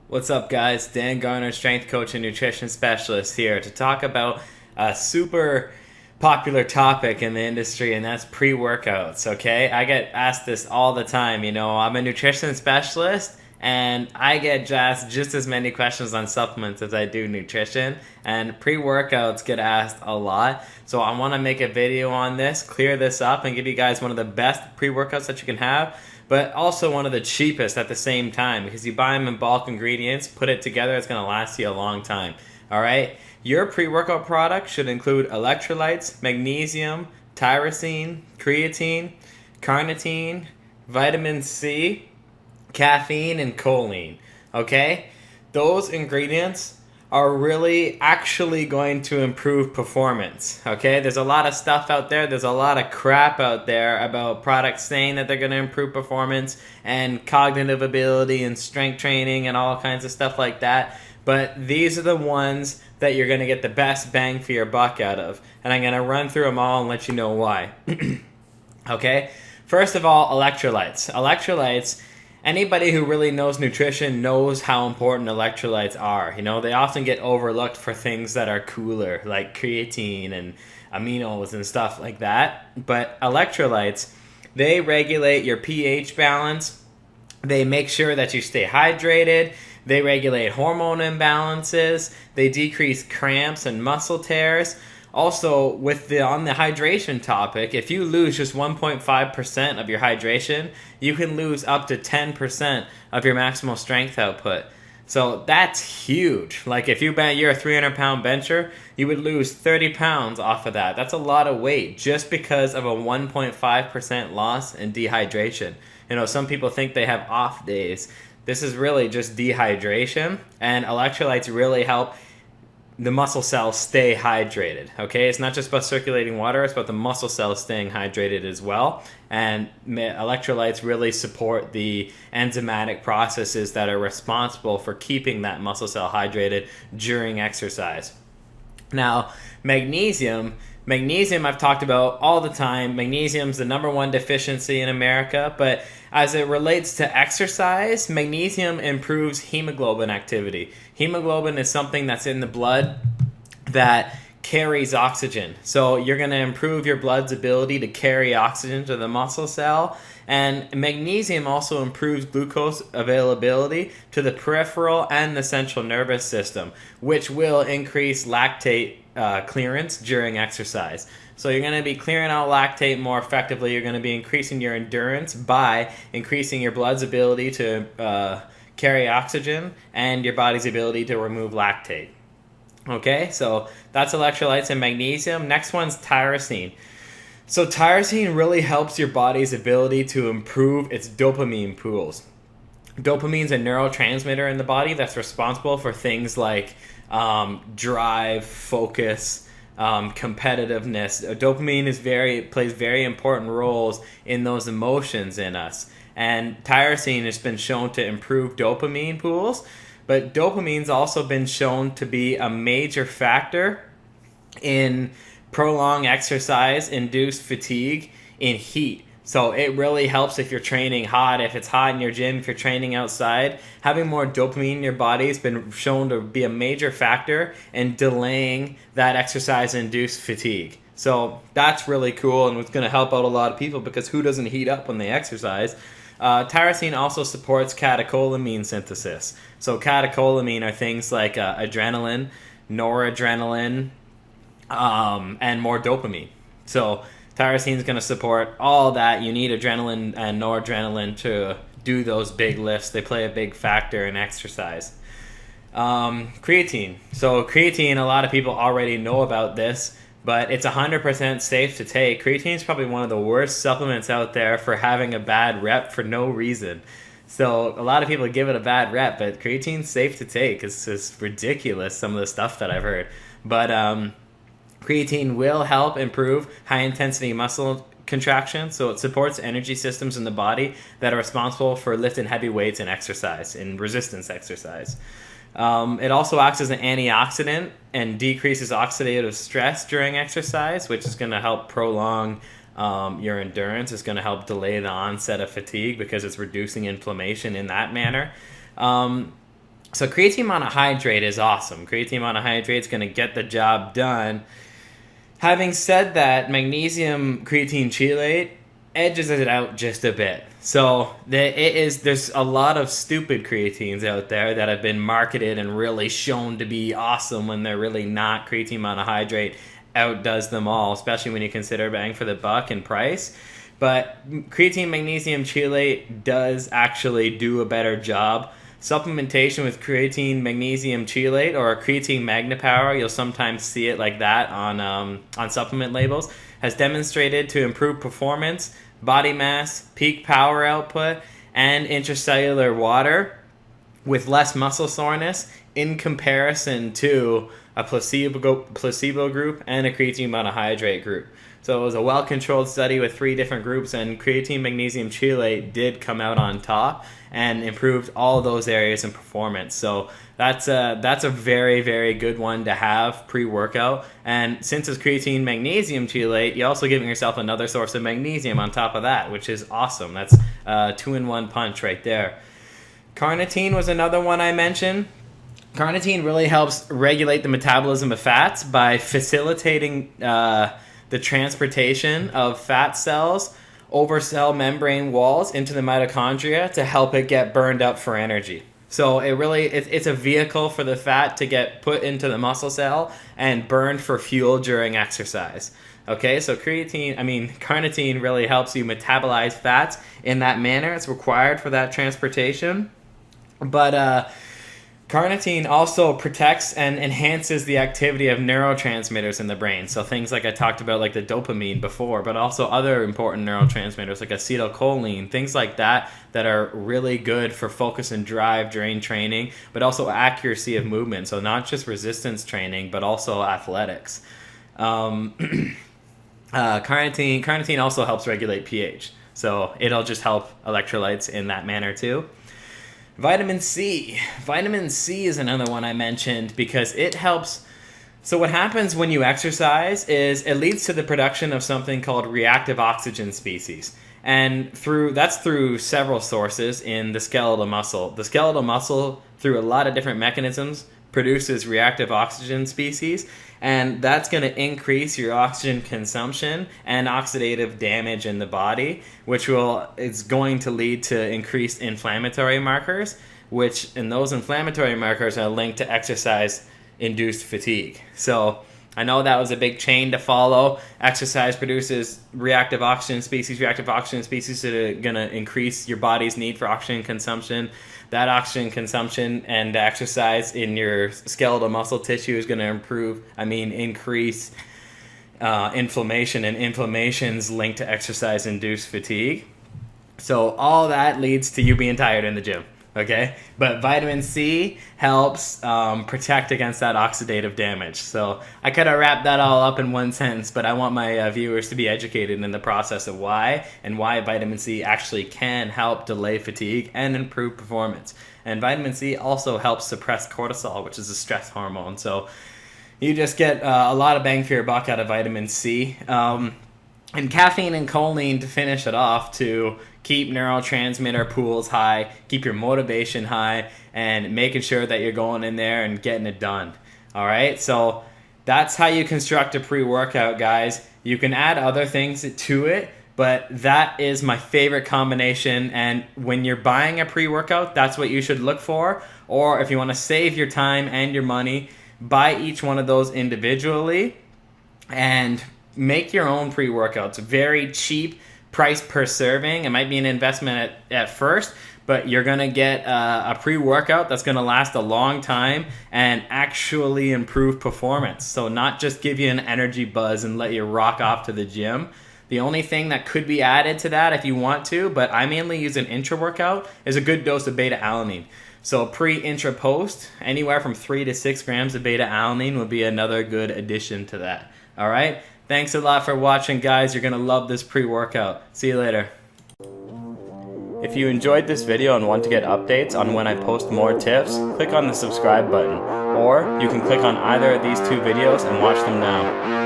What's up, guys? Dan Garner, strength coach and nutrition specialist here to talk about a super popular topic in the industry, and that's pre-workouts. Okay, I get asked this all the time. I'm a nutrition specialist, and I get asked just as many questions on supplements as I do nutrition, and pre-workouts get asked a lot. So I want to make a video on this, clear this up, and give you guys one of the best pre-workouts that you can have, but also one of the cheapest at the same time, because you buy them in bulk ingredients, put it together, it's going to last you a long time. All right? Your pre-workout product should include electrolytes, magnesium, tyrosine, creatine, carnitine, vitamin C, caffeine, and choline. Okay? Those ingredients are really actually going to improve performance. Okay? There's a lot of stuff out there. There's a lot of crap out there about products saying that they're going to improve performance and cognitive ability and strength training and all kinds of stuff like that. But these are the ones that you're going to get the best bang for your buck out of. And I'm going to run through them all and let you know why. Okay? First of all, electrolytes. Electrolytes, anybody who really knows nutrition knows how important electrolytes are. They often get overlooked for things that are cooler, like creatine and aminos and stuff like that. But electrolytes, they regulate your pH balance. They make sure that you stay hydrated. They regulate hormone imbalances. They decrease cramps and muscle tears. Also, on the hydration topic, if you lose just 1.5% of your hydration, you can lose up to 10% of your maximal strength output. So that's huge. Like if you're a 300-pound bencher, you would lose 30 pounds off of that. That's a lot of weight just because of a 1.5% loss in dehydration. Some people think they have off days. This is really just dehydration, and electrolytes really help the muscle cells stay hydrated. Okay, it's not just about circulating water, it's about the muscle cells staying hydrated as well. And electrolytes really support the enzymatic processes that are responsible for keeping that muscle cell hydrated during exercise. Now, magnesium I've talked about all the time. Magnesium's the number one deficiency in America, but as it relates to exercise, magnesium improves hemoglobin activity. Hemoglobin is something that's in the blood that carries oxygen. So you're going to improve your blood's ability to carry oxygen to the muscle cell. And magnesium also improves glucose availability to the peripheral and the central nervous system, which will increase lactate clearance during exercise. So you're going to be clearing out lactate more effectively. You're going to be increasing your endurance by increasing your blood's ability to carry oxygen and your body's ability to remove lactate. Okay, so that's electrolytes and magnesium. Next one's tyrosine. So tyrosine really helps your body's ability to improve its dopamine pools. Dopamine's a neurotransmitter in the body that's responsible for things like drive, focus, competitiveness. Dopamine plays very important roles in those emotions in us. And tyrosine has been shown to improve dopamine pools, but dopamine's also been shown to be a major factor in prolonged exercise-induced fatigue in heat. So it really helps if you're training hot, if it's hot in your gym, if you're training outside. Having more dopamine in your body has been shown to be a major factor in delaying that exercise-induced fatigue. So that's really cool, and it's going to help out a lot of people because who doesn't heat up when they exercise? Tyrosine also supports catecholamine synthesis. So catecholamine are things like adrenaline, noradrenaline, and more dopamine. So tyrosine is going to support all that. You need adrenaline and noradrenaline to do those big lifts. They play a big factor in exercise. Creatine. So creatine, a lot of people already know about this, but it's 100% safe to take. Creatine is probably one of the worst supplements out there for having a bad rep for no reason. So a lot of people give it a bad rep, but creatine's safe to take. It's just ridiculous, some of the stuff that I've heard. But creatine will help improve high-intensity muscle contraction, so it supports energy systems in the body that are responsible for lifting heavy weights in exercise, in resistance exercise. It also acts as an antioxidant and decreases oxidative stress during exercise, which is going to help prolong your endurance. It's going to help delay the onset of fatigue because it's reducing inflammation in that manner. So creatine monohydrate is awesome. Creatine monohydrate is going to get the job done. Having said that, magnesium creatine chelate edges it out just a bit. So there's a lot of stupid creatines out there that have been marketed and really shown to be awesome when they're really not. Creatine monohydrate outdoes them all, especially when you consider bang for the buck and price. But creatine magnesium chelate does actually do a better job. Supplementation with creatine magnesium chelate or creatine magnipower, you'll sometimes see it like that on supplement labels, has demonstrated to improve performance, body mass, peak power output, and intracellular water with less muscle soreness in comparison to a placebo group and a creatine monohydrate group. So it was a well-controlled study with 3 different groups, and creatine magnesium chelate did come out on top and improved all those areas in performance. So that's a very, very good one to have pre-workout. And since it's creatine magnesium chelate, you're also giving yourself another source of magnesium on top of that, which is awesome. That's a 2-in-1 punch right there. Carnitine was another one I mentioned. Carnitine really helps regulate the metabolism of fats by facilitating the transportation of fat cells over cell membrane walls into the mitochondria to help it get burned up for energy. So it's a vehicle for the fat to get put into the muscle cell and burned for fuel during exercise. Okay, so carnitine really helps you metabolize fats in that manner. It's required for that transportation. But carnitine also protects and enhances the activity of neurotransmitters in the brain. So things like I talked about, like the dopamine before, but also other important neurotransmitters like acetylcholine, things like that are really good for focus and drive during training, but also accuracy of movement. So not just resistance training, but also athletics. Carnitine also helps regulate pH. So it'll just help electrolytes in that manner too. Vitamin C. Vitamin C is another one I mentioned because it helps. So what happens when you exercise is it leads to the production of something called reactive oxygen species. And that's through several sources in the skeletal muscle. The skeletal muscle, through a lot of different mechanisms, produces reactive oxygen species, and that's going to increase your oxygen consumption and oxidative damage in the body, which is going to lead to increased inflammatory markers, and those inflammatory markers are linked to exercise-induced fatigue. So I know that was a big chain to follow. Exercise produces reactive oxygen species. Reactive oxygen species are going to increase your body's need for oxygen consumption. That oxygen consumption and exercise in your skeletal muscle tissue is going to increase inflammation, and inflammation's linked to exercise-induced fatigue. So all that leads to you being tired in the gym. Okay, but vitamin C helps protect against that oxidative damage. So I could have wrapped that all up in one sentence, but I want my viewers to be educated in the process of why vitamin C actually can help delay fatigue and improve performance. And vitamin C also helps suppress cortisol, which is a stress hormone. So you just get a lot of bang for your buck out of vitamin C. And caffeine and choline to finish it off to keep neurotransmitter pools high, keep your motivation high, and making sure that you're going in there and getting it done. All right, so that's how you construct a pre-workout, guys. You can add other things to it, but that is my favorite combination. And when you're buying a pre-workout, that's what you should look for. Or if you want to save your time and your money, buy each one of those individually and make your own pre-workouts. Very cheap price per serving. It might be an investment at first, but you're going to get a pre-workout that's going to last a long time and actually improve performance. So not just give you an energy buzz and let you rock off to the gym. The only thing that could be added to that if you want to, but I mainly use an intra-workout, is a good dose of beta-alanine. So pre, intra, post, anywhere from 3 to 6 grams of beta-alanine would be another good addition to that. All right? Thanks a lot for watching, guys. You're going to love this pre-workout. See you later. If you enjoyed this video and want to get updates on when I post more tips, click on the subscribe button. Or you can click on either of these 2 videos and watch them now.